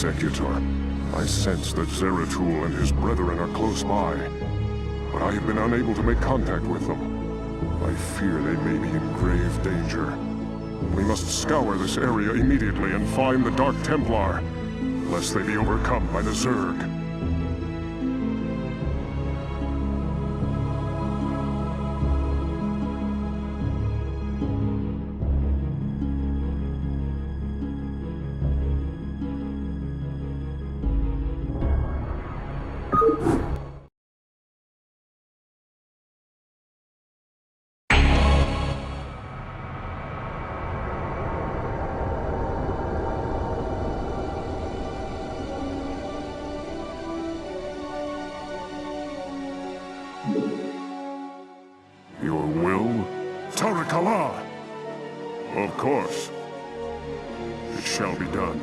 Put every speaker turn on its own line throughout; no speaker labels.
Executor, I sense that Zeratul and his brethren are close by, but I have been unable to make contact with them. I fear they may be in grave danger. We must scour this area immediately and find the Dark Templar, lest they be overcome by the Zerg. Your will? Tarakala! Of course. It shall be done.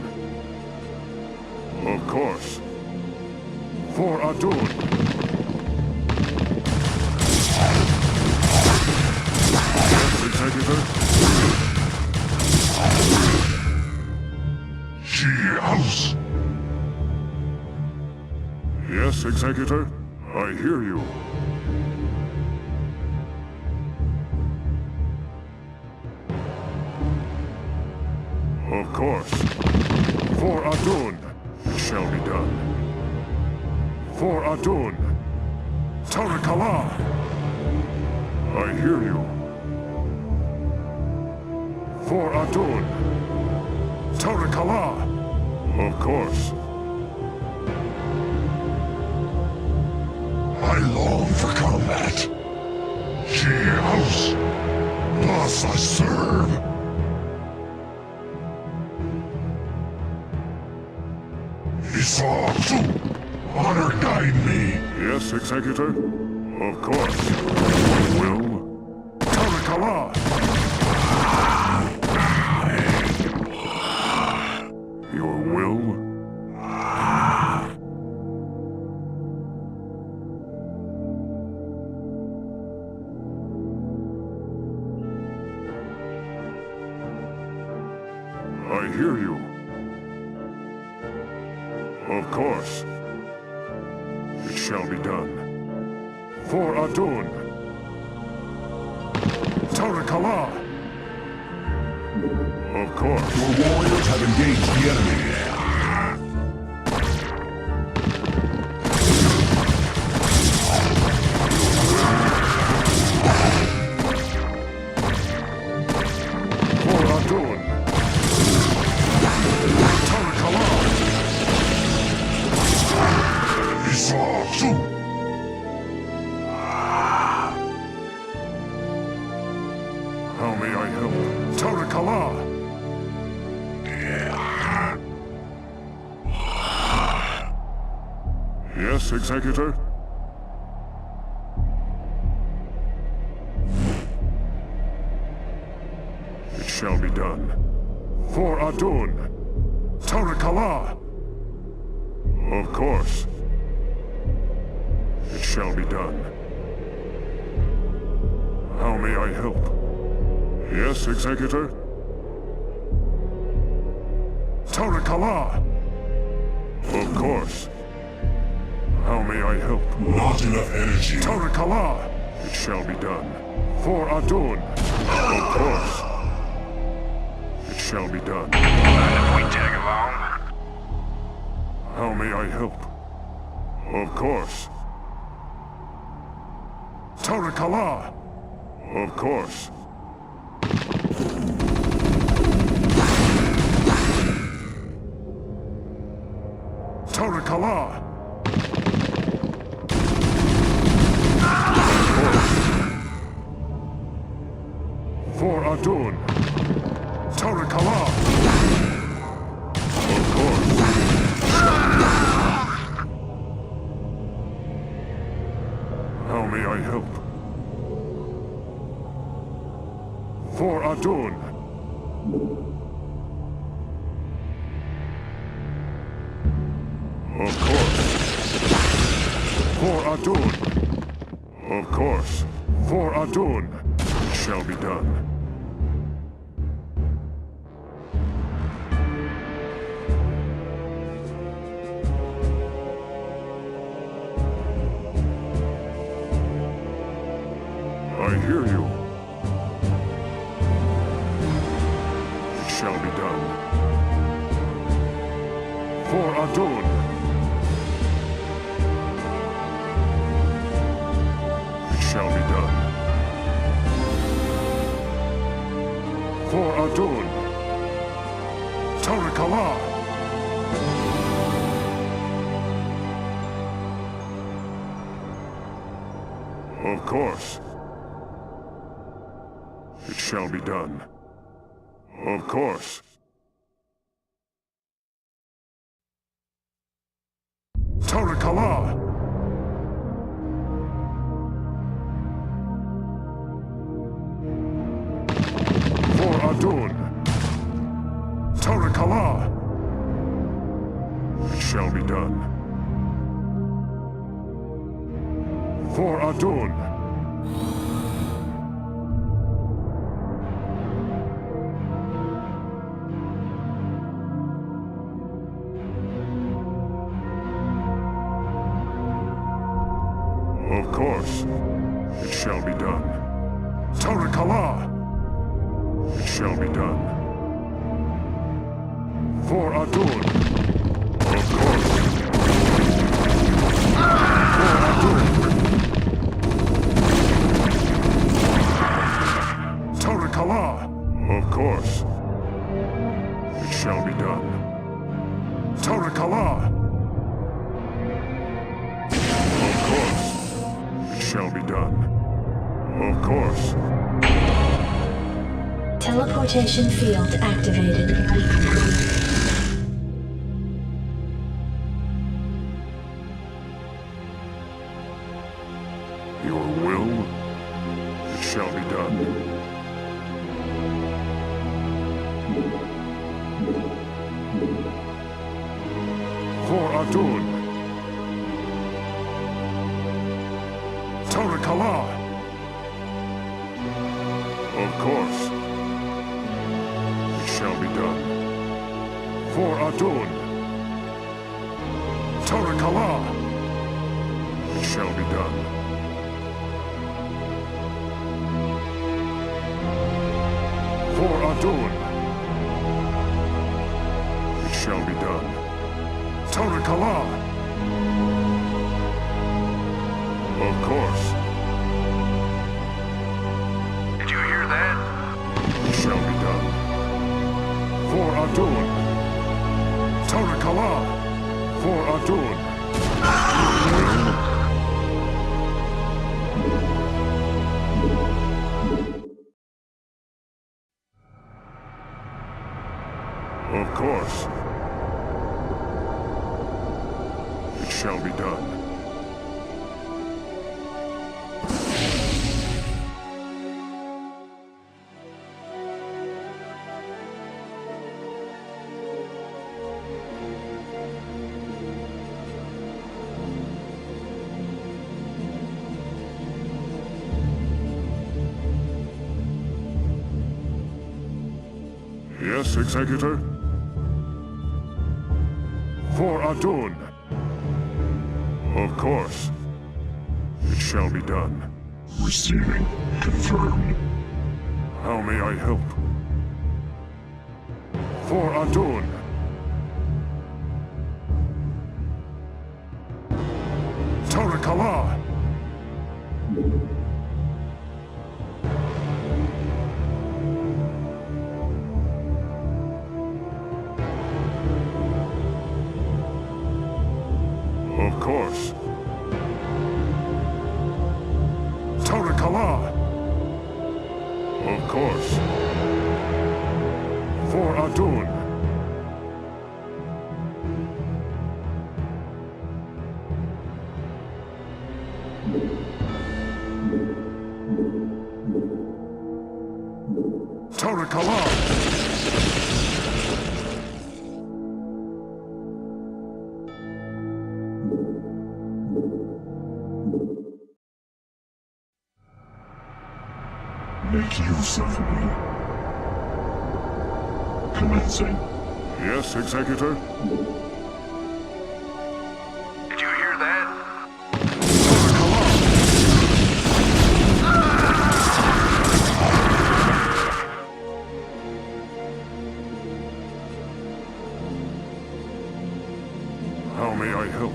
Of course. For Adun. Yes, Executor? She house. Yes, Executor? I hear you. Of course. For Adun, it shall be done. For Adun. Tarakala. I hear you. For Adun. Tarakala. Of course. I long for combat. She house. Thus I serve. Honor guide me. Yes, Executor. Of course. Your will? Tarakala! Your will? I hear you. Of course. It shall be done. For Adun. Tarakala. Of course.
Your warriors have engaged the enemy.
For Adun. Tarakala. How may I help? Tarakala! Yes, Executor? It shall be done. For Adun! Tarakala! Of course. It shall be done. How may I help? Yes, Executor? Tarakala! Of course. How may I help?
Not enough energy.
Tarakala! It shall be done. For Adun! Of course. It shall be done.
Mind if we tag along?
How may I help? Of course. Tarakala! Of course. Tarakala! Of course. For Adun! Tarakala! Of course. Of course. For Adun. Of course. For Adun. It shall be done. I hear you. It shall be done. For Adun. It shall be done. For Adun. Tarakala. Of course. It shall be done. Of course. Tarakala! For Adun! Tarakala! It shall be done. For Adun! Of course. It shall be done. Tarakala! It shall be done. For Adun! Of course. For Adun! Tarakala! Of course. It shall be done. Tarakala! Shall be done. Of course.
Teleportation field activated.
Your will? It shall be done. For Adun. Tarakala! Of course. It shall be done. For Adun. Tarakala! It shall be done. For Adun. It shall be done. Tarakala! Of course.
Did you hear that?
It shall be done. For Adun. Tarakala. For Adun. Of course. It shall be done. Yes, Executor? For Adun. Of course. It shall be done.
Receiving. Confirmed.
How may I help? For Adun. Tarakala. Of course. Tarakala! Of course. For Adun. Tarakala!
Make use of me. Commencing.
Yes, Executor?
Did you hear that?
How may I help?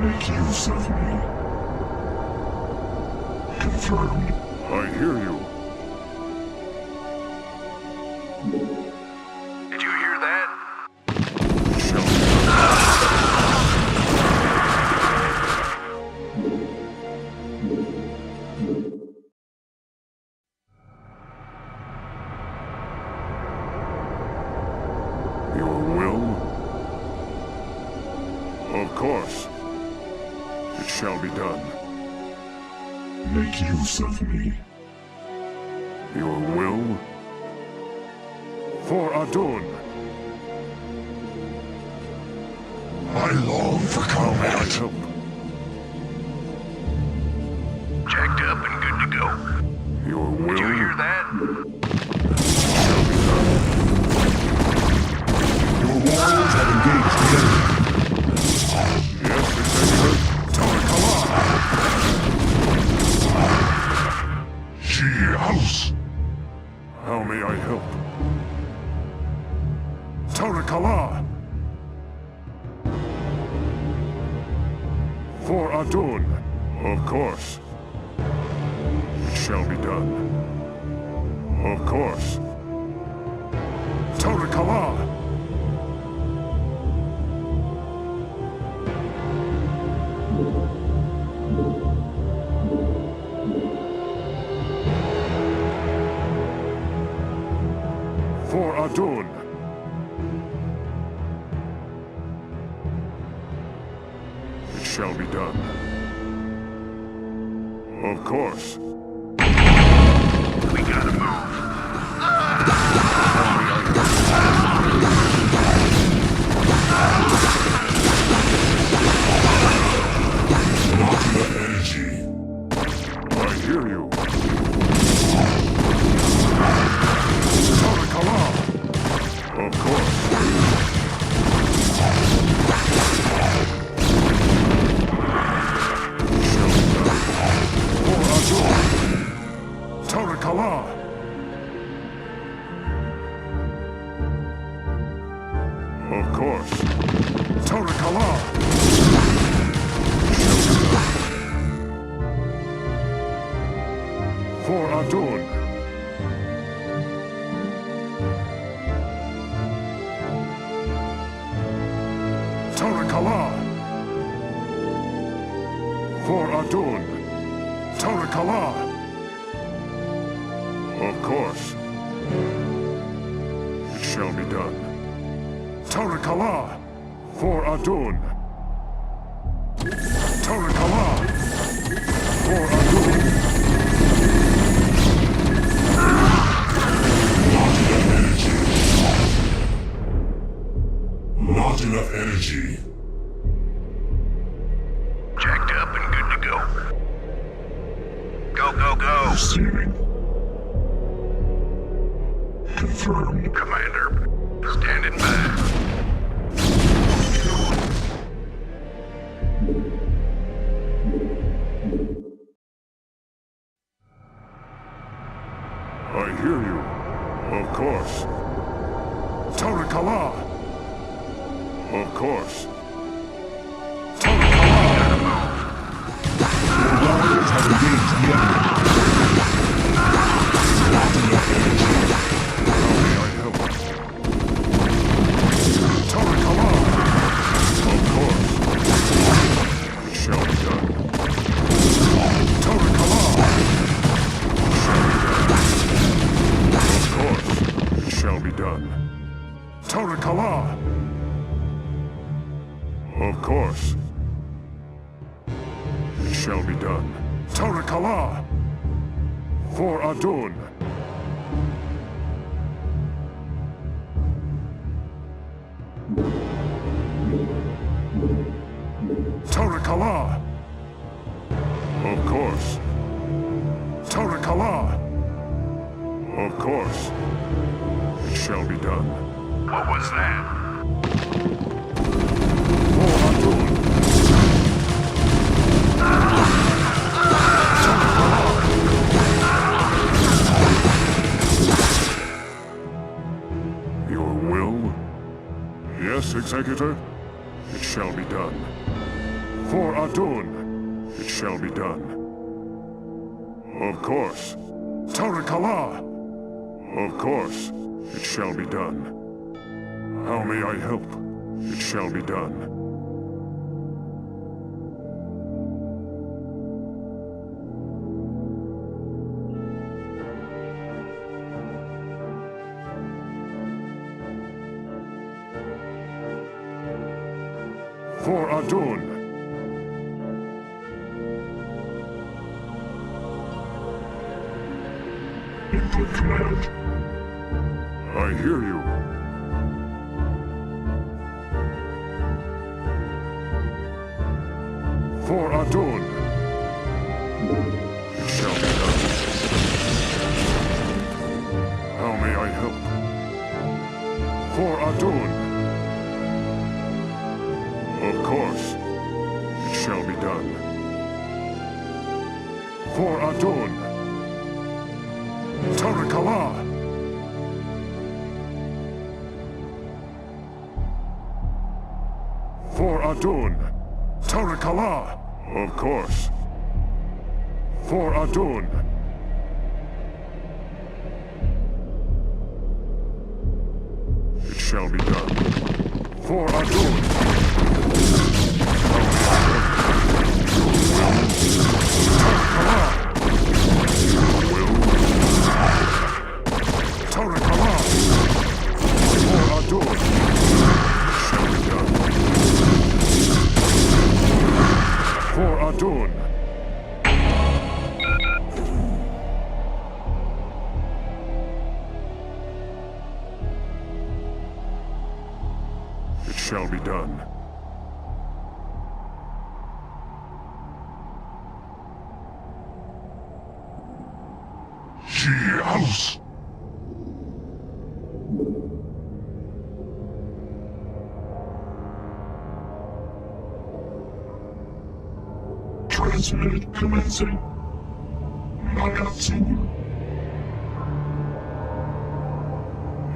Make use of me. Confirmed.
I hear you.
Did you hear that?
Your will? Of course. It shall be done.
Make use of me.
Your will? For Adun.
I long for
How may I
combat.
help?
Jacked up and good to go.
Your will?
Did you hear that?
Shall be done.
Your warriors have engaged the enemy.
Yes, Executor? Tarakala!
She house.
How may I help? Tarakala! For Adun, of course. It shall be done. Of course. Tarakala! For Adun. It shall be done. Of course.
We gotta move.
Not enough energy.
I hear you. Tarakala! Of course. Shall be done. For Adun. Tarakala! Of course. Tarakala! Shall be done. For Adun. Tarakala! For Adun. Tarakala! Of course. It shall be done. Tarakala! For Adun. Tarakala! For Adun.
Not enough energy.
Jacked up and good to go. Go, go, go.
Receiving. Confirmed.
Commander, standing by.
I hear you. Of course. Tarakala! Of course. Tarakala!
Your warriors have engaged the enemy. Not enough energy.
How may I help? Tarakala! Of course. It shall be done. Tarakala! Shall be done. Tarakala! Of course. It shall be done. Tarakala! For Adun! Tarakala! Of course. Tarakala! Of course. It shall be done.
What was that?
For Adun! Your will? Yes, Executor? It shall be done. For Adun, it shall be done. Of course. Tarakala! Of course, it shall be done. How may I help? It shall be done. For Adun!
Input command.
I hear you. For Adun! It shall be done. How may I help? For Adun! Of course. It shall be done. For Adun! Tarakala! For Adun! Tarakala! Of course. For Adun! It shall be done. For Adun! Adun! It shall be done.
House. Transmit commencing. Nagatsu.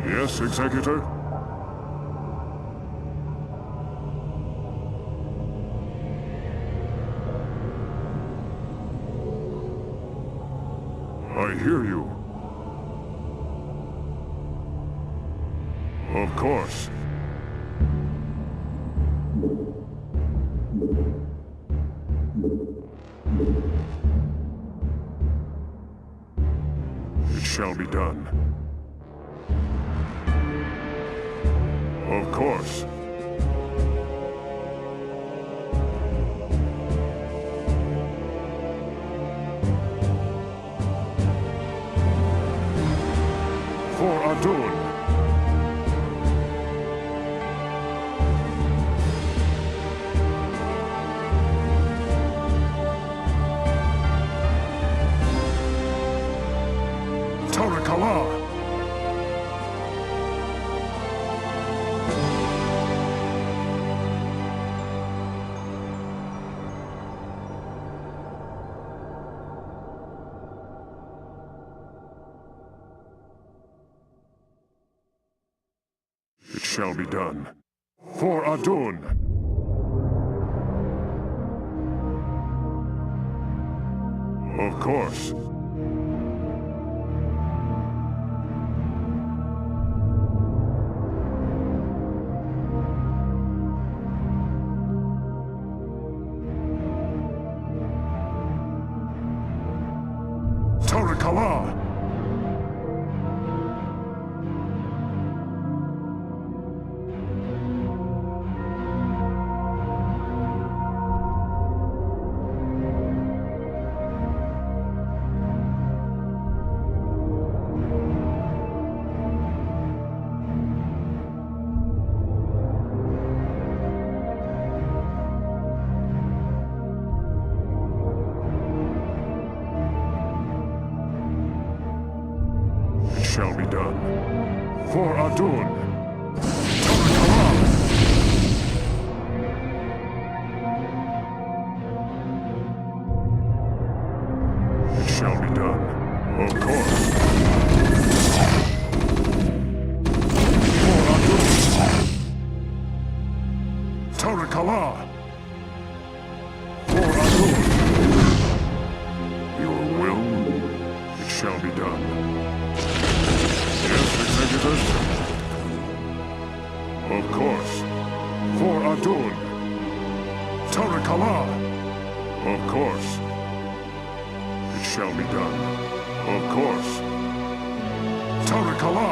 Yes, Executor? I hear you. Of course. It shall be done. Of course. For Adun. Tarakala. It shall be done. For Adun! Of course. Tarakala! shall be done. For Adun. It shall be done. Of course. For Adun. Tarakala. For Adun. Your will, it shall be done. Yes, Executor? Of course. For Adun. Tarakala. Of course. It shall be done. Of course. Tarakala.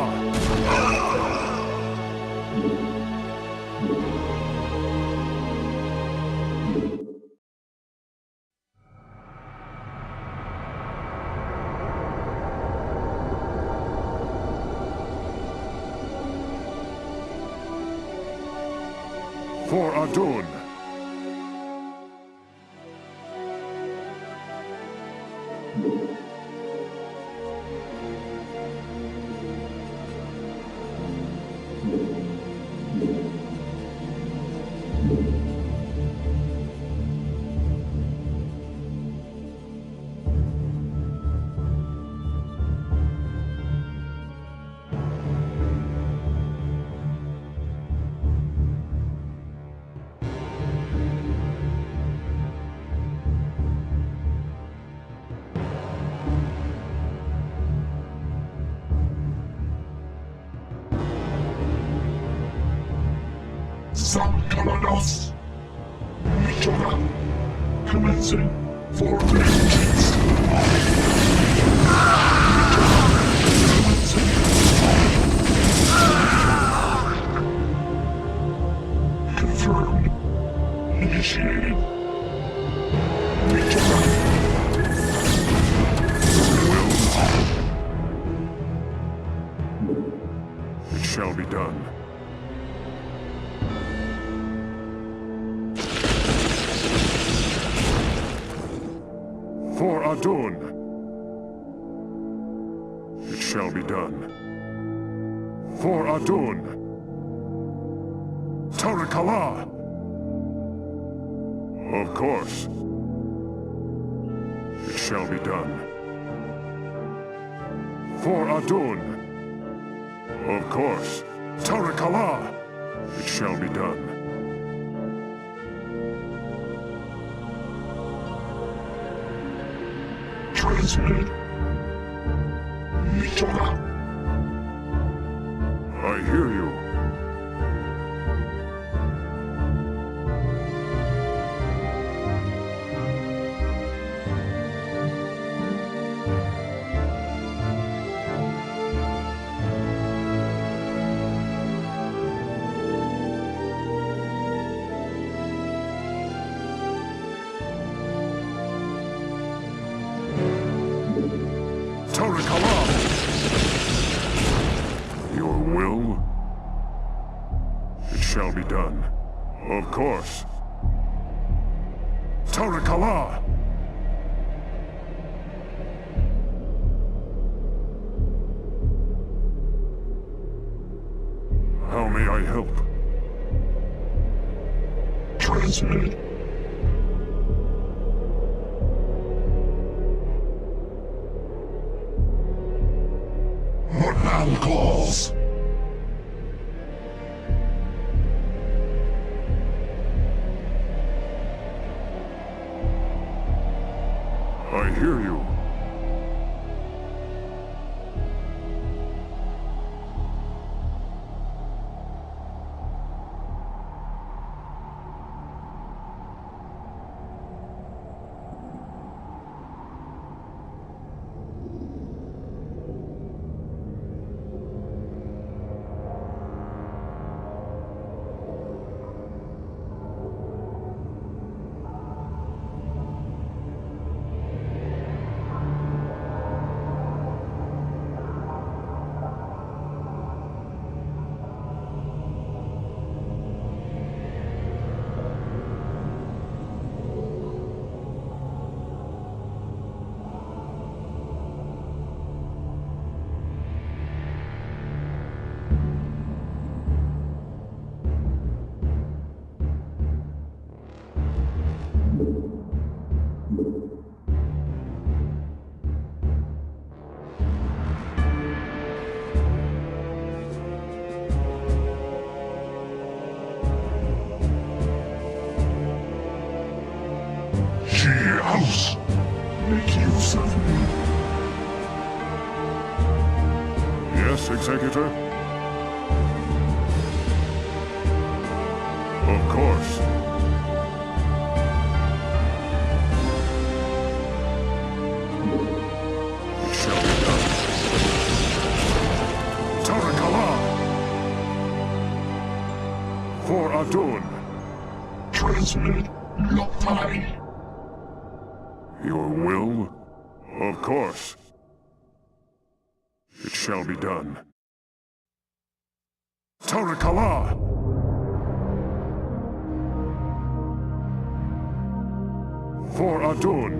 For Adun.
Sankalanos. Michoga. Commencing for vengeance. Confirmed. Initiated. Michoga.
It shall be done. For Adun. It shall be done. For Adun. Tarakala. Of course. It shall be done. For Adun. Of course. Tarakala. It shall be done.
Transmitted. Michoga.
I hear you. Tarakala! Your will? It shall be done. Of course. Tarakala! How may I help?
Transmitted. What man calls?
I hear you.
She house. Make use of me.
Yes, Executor? Of course. It shall be done. Tarakala! For Adun.
Transmit Lopai.
Your will? Of course. It shall be done. Tarakala! For Adun.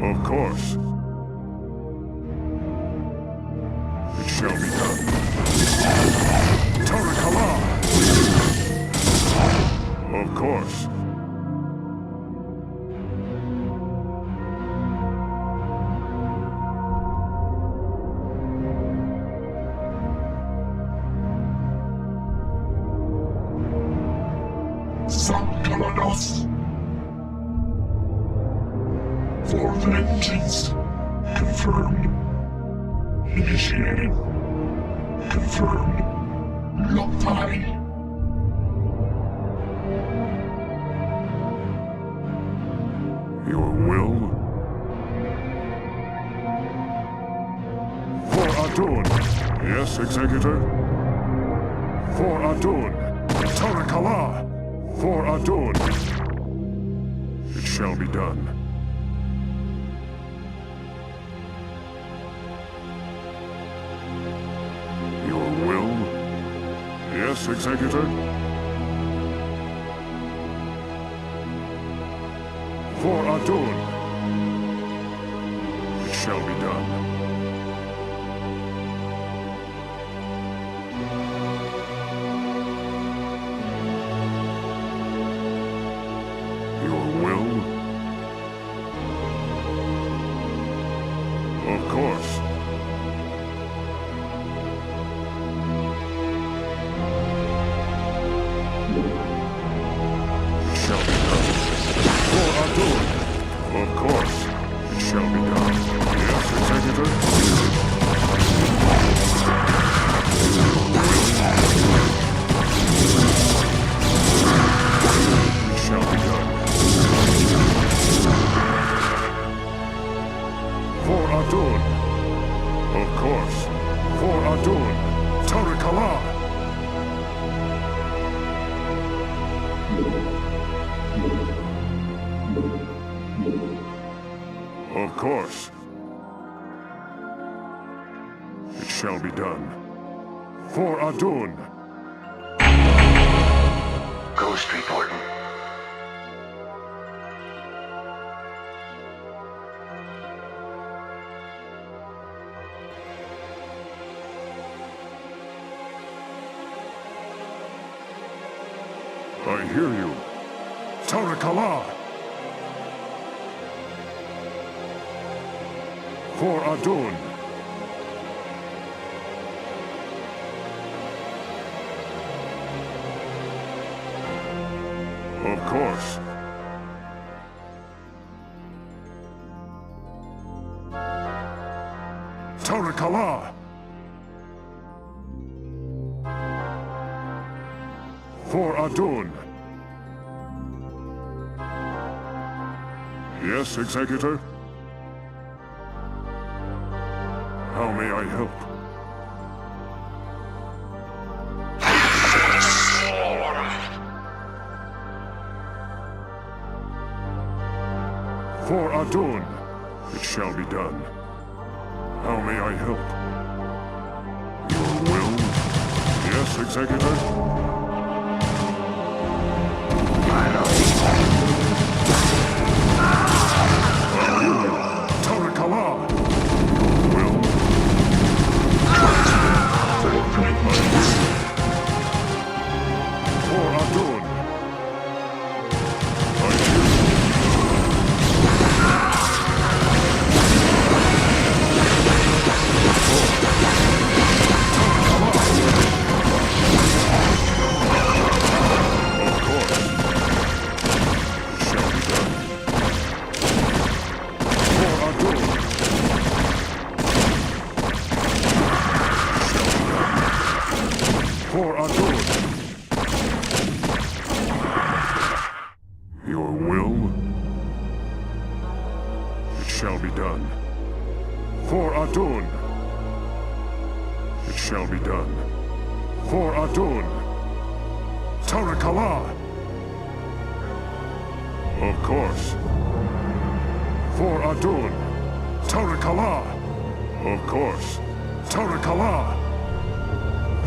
Of course. It shall be done. Tarakala! Of course.
Sankalados. For vengeance. Confirmed. Initiated. Confirmed. Lopai.
Your will? For Adun. Yes, Executor? For Adun. Tarakala! For Adun. It shall be done. Your will? Yes, Executor? For Adun. It shall be done. Your will? Of course. It shall be done. For Adun. Of course. It shall be done. Yes, Executor? It shall be done. For Adun. Of course. For Adun. Tarakala! Of course. It shall be done. For Adun.
Ghost reporting.
I hear you. Tarakala! For Adun. Of course. Tarakala! For Adun. Yes, Executor? How may I help? For Adun, it shall be done. How may I help? Your will? Yes, Executor? Tarakala! Your will? For Adun. I hear you. shall be done. For Adun. Tarakala. Of course. For Adun. Tarakala. Of course. Tarakala.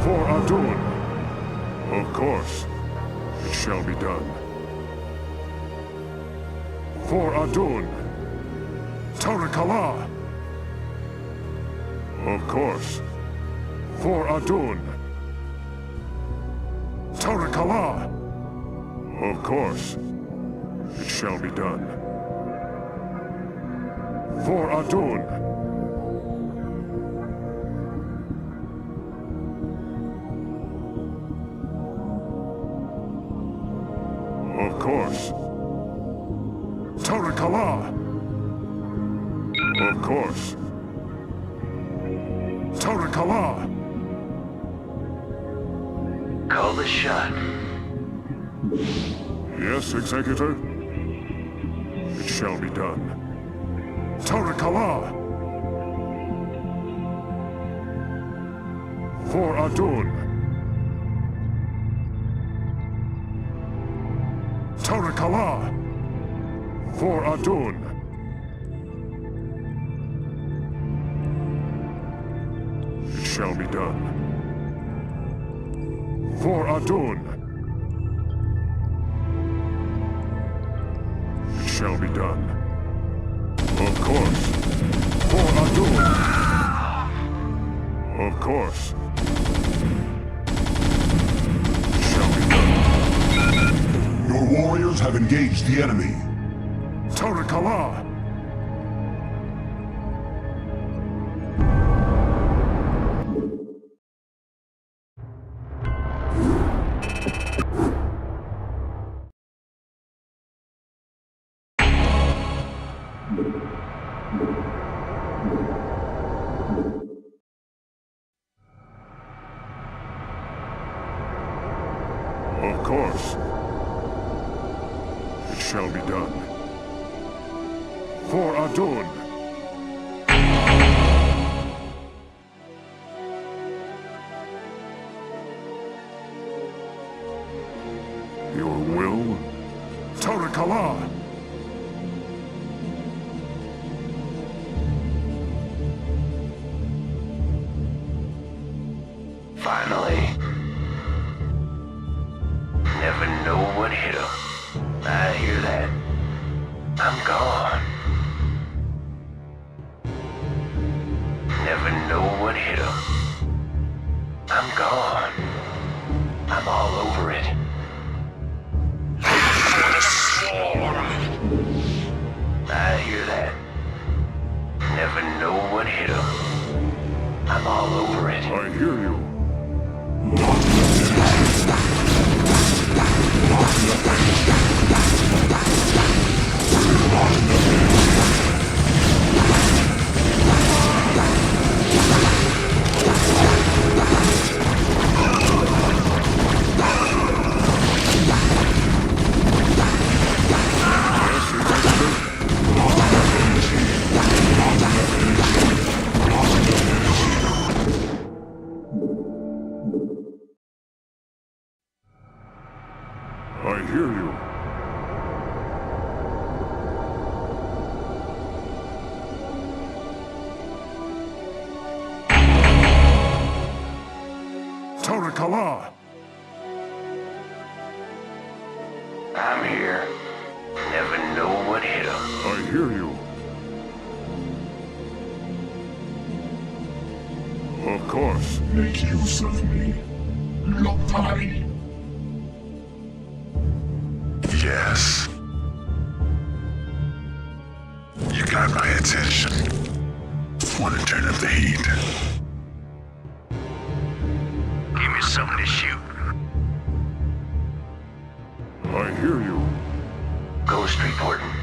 For Adun. Of course. It shall be done. For Adun. Tarakala. Of course. For Adun. Tarakala. Of course. It shall be done. For Adun. Of course. Tarakala. Of course. Tarakala.
Call the shot.
Yes, Executor? It shall be done. Tarakala. For Adun. Tarakala. For Adun. It shall be done. For Adun. It shall be done. Of course. For Adun. Of course. It shall be done.
Your warriors have engaged the enemy.
Tarakala. Of course. It shall be done. For Adun. Your will? Tarakala.
Finally. Never know what hit him. I hear that. I'm gone. Never know what hit him. I'm gone. I'm all over it. I hear that. Never know what hit him. I'm all over it.
I hear you. I hear you. Tarakala.
I'm here. Never know what hit him.
I hear you. Of course.
Make use of me. Lotai.
Yes. You got my attention. Want to turn up the heat?
Give me something to shoot.
I hear you.
Ghost reporting.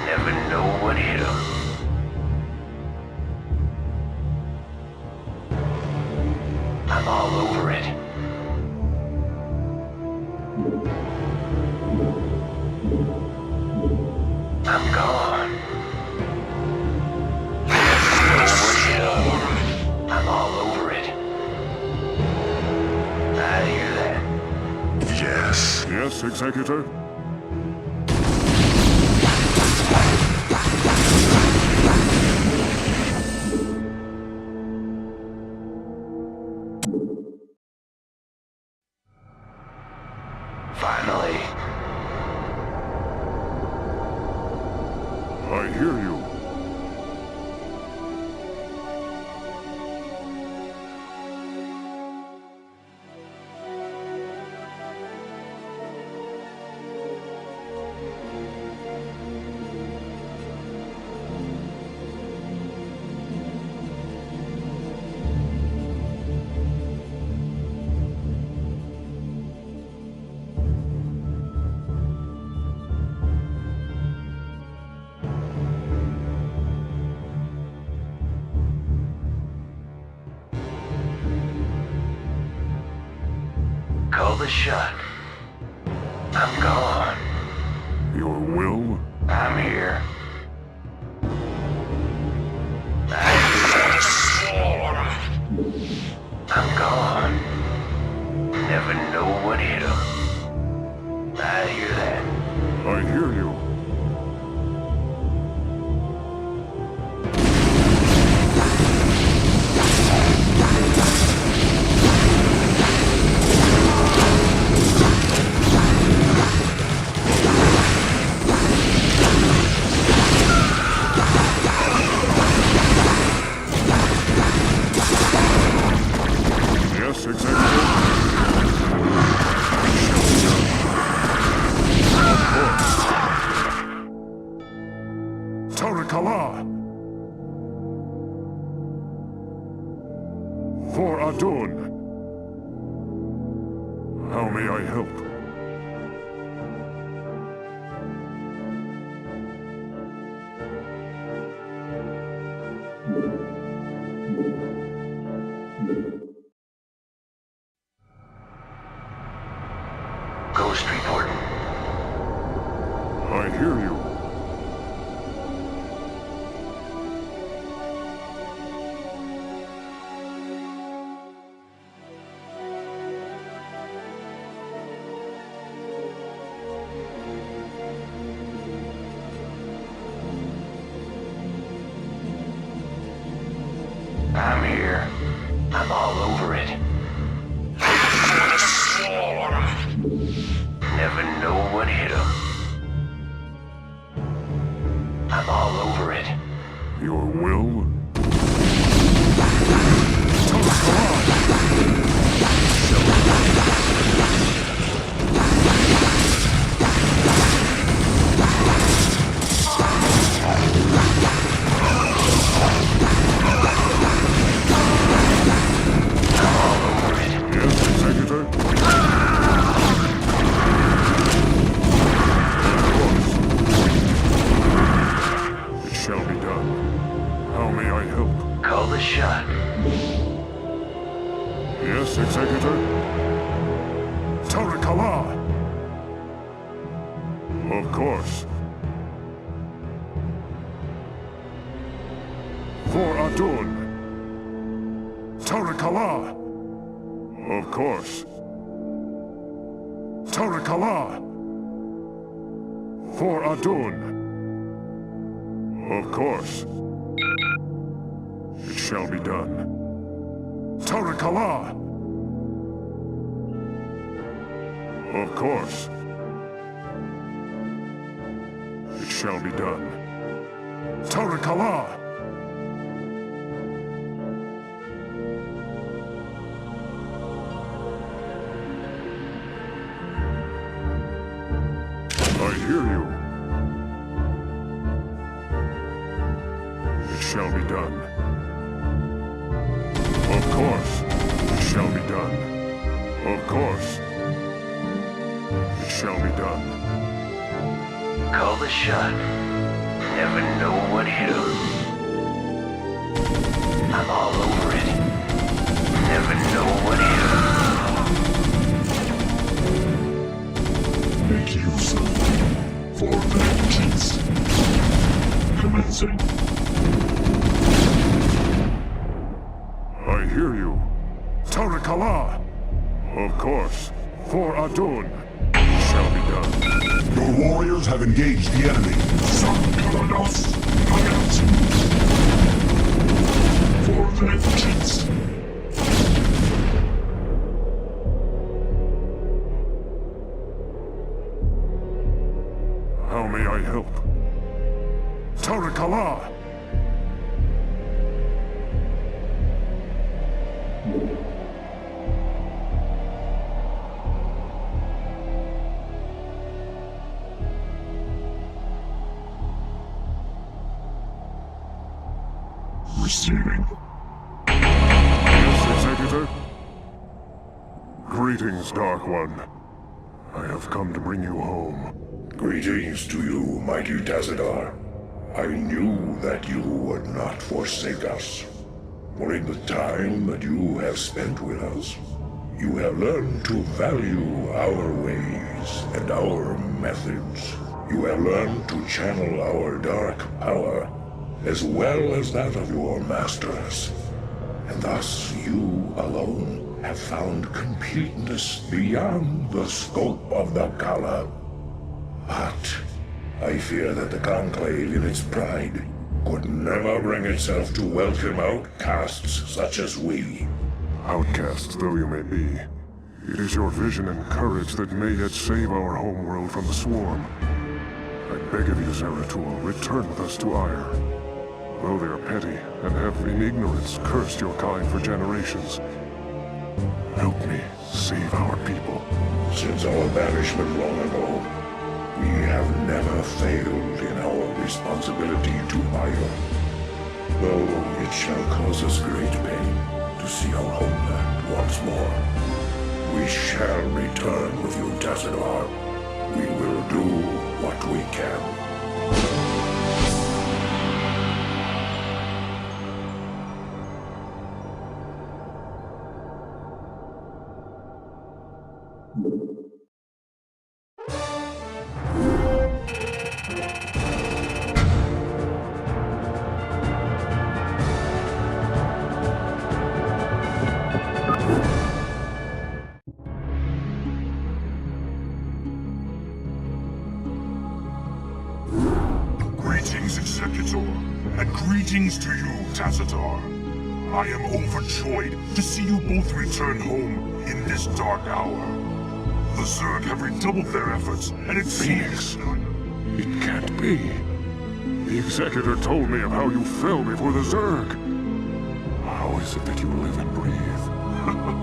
Never know what hit him. I'm all over it. I'm gone. Never know what hit him.
Executor.
Finally.
I hear you.
Call the shot. I'm gone.
Your will?
I'm here. I'm gone. Never know what hit him. I hear that.
I hear you. Yes, Executive. Tarakala! For Adun! How may I help?
Ghost reporting.
I hear you.
I'm here. I'm all over it. Never know what hit him. I'm all over it.
Your will? Yes, Executor? It shall be done. How may I help?
Call the shot.
Yes, Executor? Tarakala! Of course. For Adun! Tarakala! Of course. Tarakala! For Adun! Of course. It shall be done. Tarakala! Of course. It shall be done. Tarakala! I hear you. It shall be done. Of course. It shall be done. Of course. It shall be done.
Call the shot. Never know what hit him. I'm all over it. Never know what hit him.
Make use of for vengeance. Commencing.
I hear you. Tarakala! Of course. For Adun. shall be done.
Your warriors have engaged the enemy.
For vengeance.
How may I help? Tarakala!
Receiving.
Yes, Executor? Greetings, Dark One. I have come to bring you home.
Greetings to you, mighty Tazadar. I knew that you would not forsake us. For in the time that you have spent with us, you have learned to value our ways and our methods. You have learned to channel our dark power, as well as that of your masters. And thus you alone have found completeness beyond the scope of the Kala. But I fear that the Conclave in its pride could never bring itself to welcome outcasts such as we.
Outcasts though you may be, it is your vision and courage that may yet save our homeworld from the swarm. I beg of you, Zeratul, return with us to Ire. Though they are petty and have in ignorance cursed your kind for generations, help me save our people.
Since our banishment long ago, we have never failed in our responsibility to Ire. Though it shall cause us great pain to see our homeland once more, we shall return with you, Tazadar. We will do what we can.
Greetings, Executor, and greetings to you, Tazadar. I am overjoyed to see you both return home in this dark hour. The Zerg have redoubled their efforts, and it seems...
It can't be. The Executor told me of how you fell before the Zerg. How is it that you live and breathe?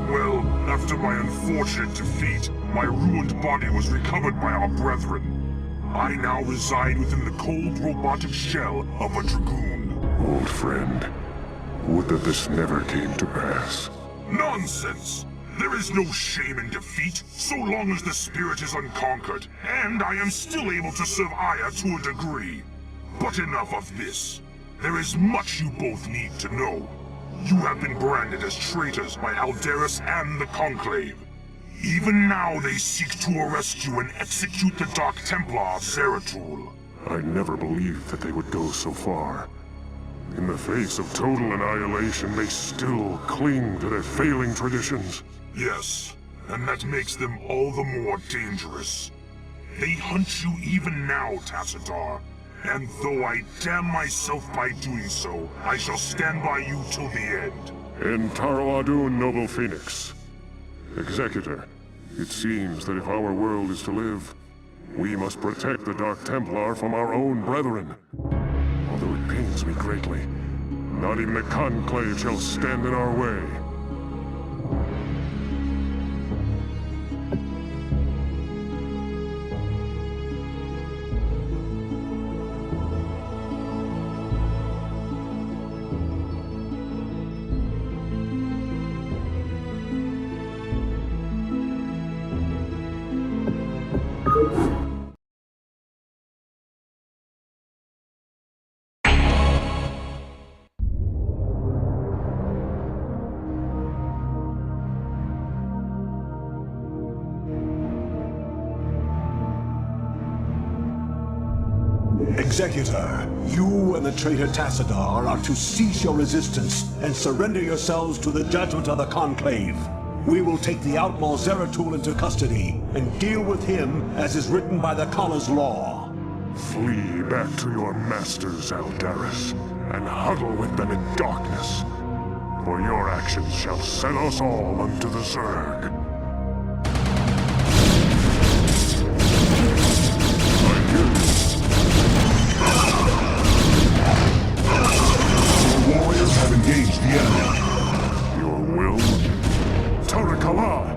Well, after my unfortunate defeat, my ruined body was recovered by our brethren. I now reside within the cold robotic shell of a Dragoon.
Old friend, would that this never came to pass.
Nonsense! There is no shame in defeat, so long as the spirit is unconquered, and I am still able to serve Aya to a degree. But enough of this. There is much you both need to know. You have been branded as traitors by Alderus and the Conclave. Even now they seek to arrest you and execute the Dark Templar, Zeratul.
I never believed that they would go so far. In the face of total annihilation, they still cling to their failing traditions.
Yes, and that makes them all the more dangerous. They hunt you even now, Tazadar. And though I damn myself by doing so, I shall stand by you till the end.
In Taro Adun, noble Phoenix. Executor, it seems that if our world is to live, we must protect the Dark Templar from our own brethren. Although it pains me greatly, not even the Conclave shall stand in our way.
Executor, you and the traitor Tassadar are to cease your resistance and surrender yourselves to the judgment of the Conclave. we will take the outlaw Zeratul into custody and deal with him as is written by the Kala's law.
Flee back to your masters, Aldaris, and huddle with them in darkness. For your actions shall send us all unto the Zerg. I hear you.
The warriors have engaged the enemy.
Your will? Tarakala!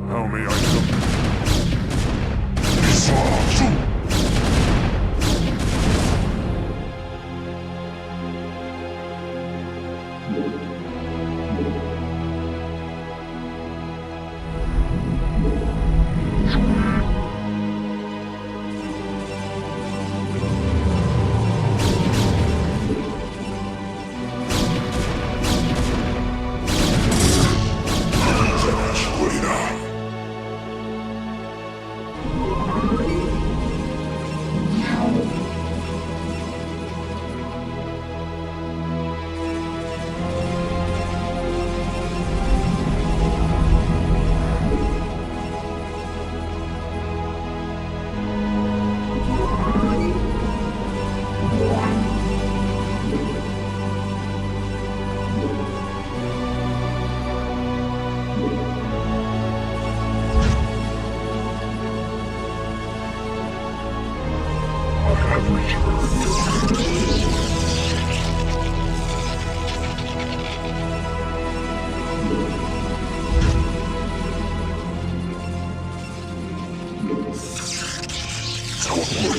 How may I help?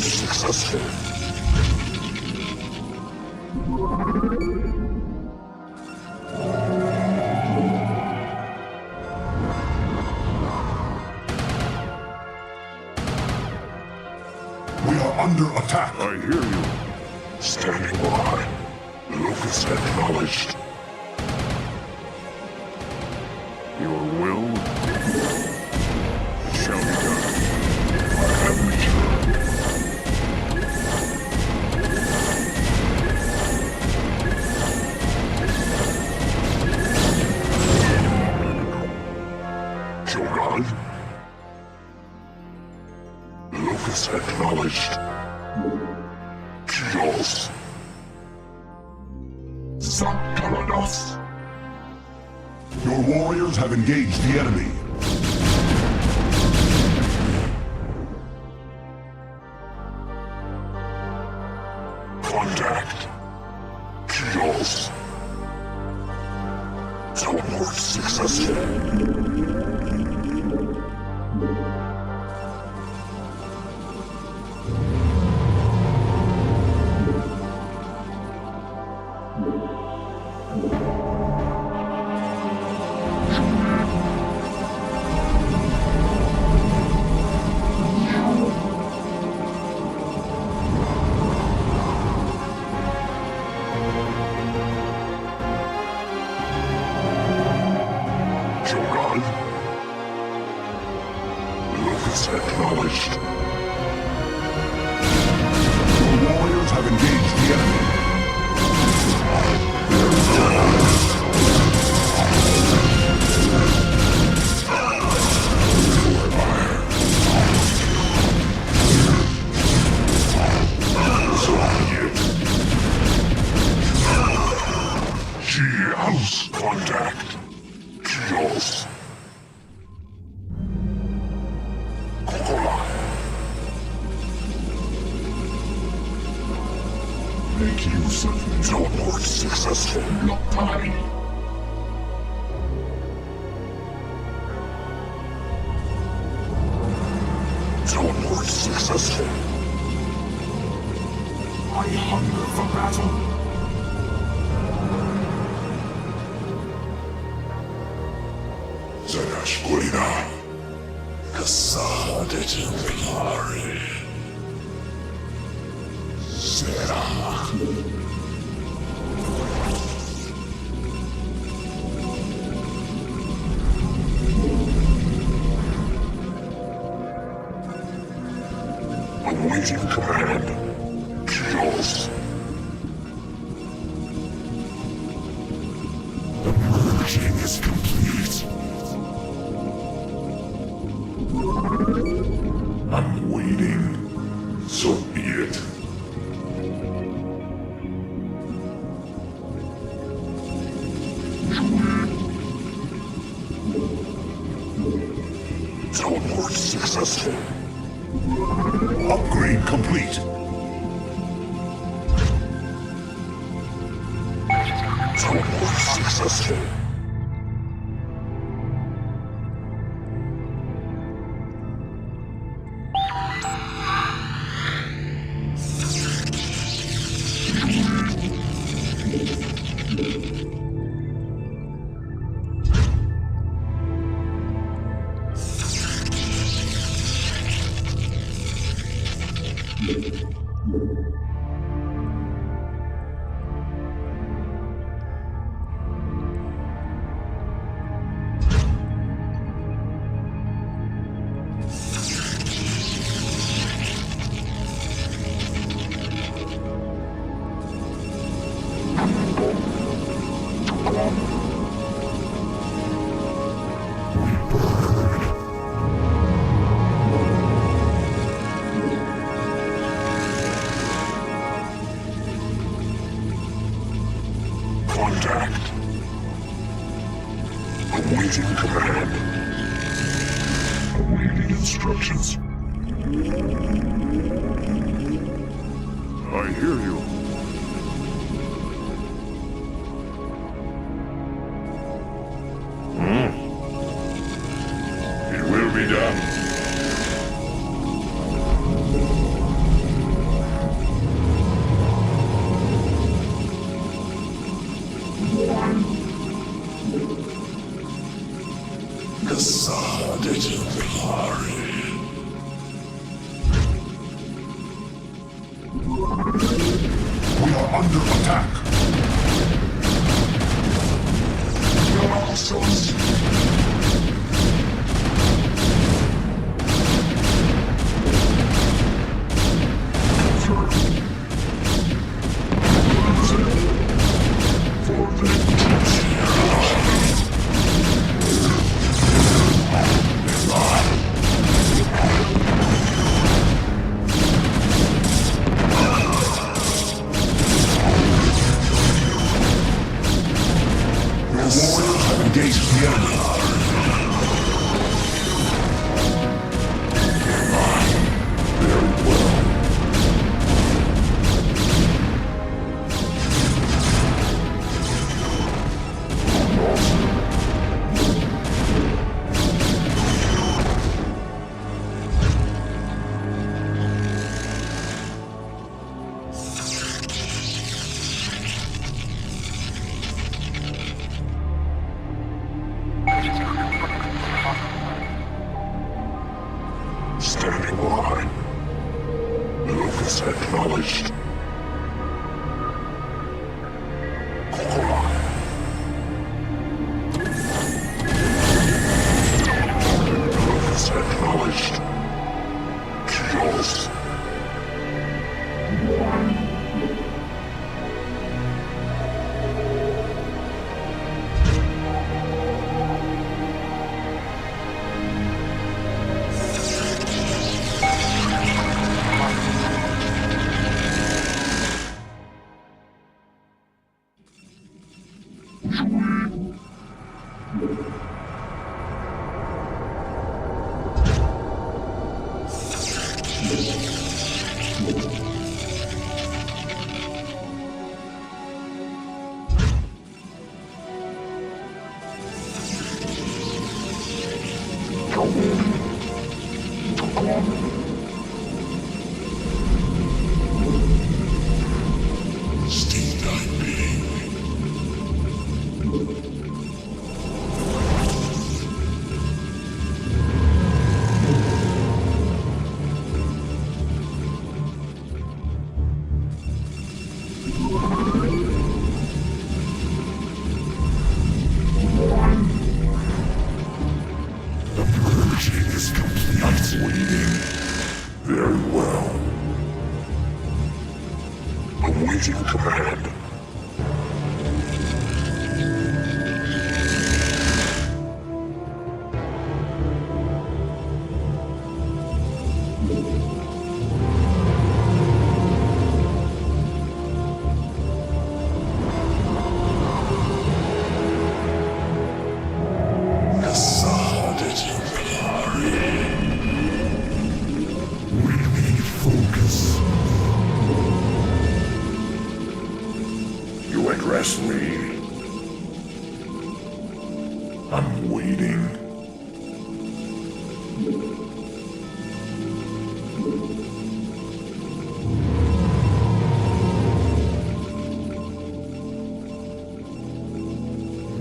Successful. We are under attack.
I hear you.
Standing by. Locus acknowledged.
Your will shall be done.
I have returned. Shogun? Locus acknowledged. Kios. Zakarados. Your warriors have engaged the enemy. Contact. Kios. Teleport successful. Shogun? Locus acknowledged. Your warriors have engaged the enemy. House contact. Kios. Kokola. Make use of teleport successful. Lokai. Teleport successful. I hunger for battle. Zanashquina. Kasada Templari. Zera. Awaiting command. Chaos. The merging is complete. I'm waiting. So be it. Teleport successful. Upgrade complete. Teleport successful. Contact. Awaiting command. Awaiting instructions.
I hear you.
It will be done.
We are under attack. Engage the enemy.
Very well.
Standing by. Locus acknowledged. Cora. Locus acknowledged. Chaos. Waiting command.
You address me. I'm waiting.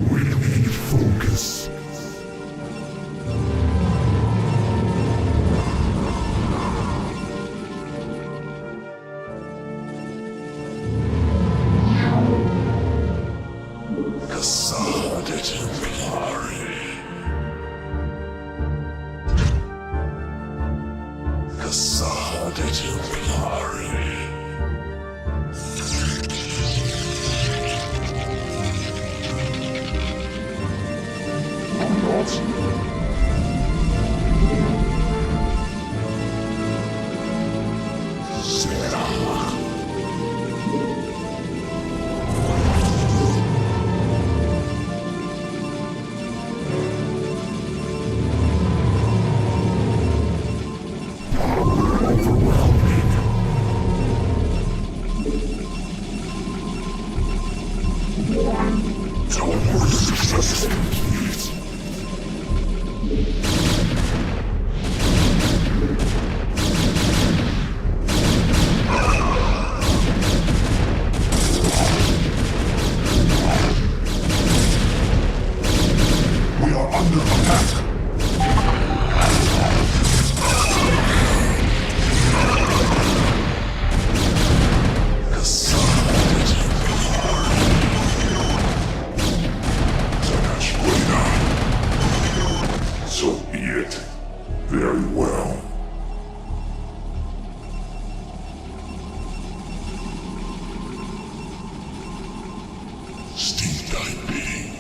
We need focus. Very well. Steve Diving.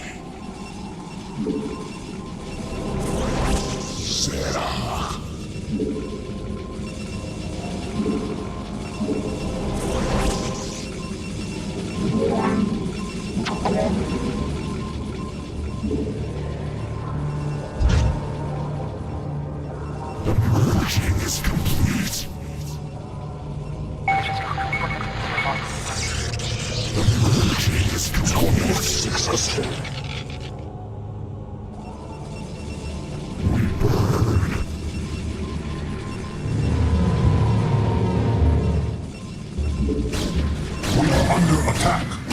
Sarah. The merging is complete. The merging is almost successful. We burn. We are under attack.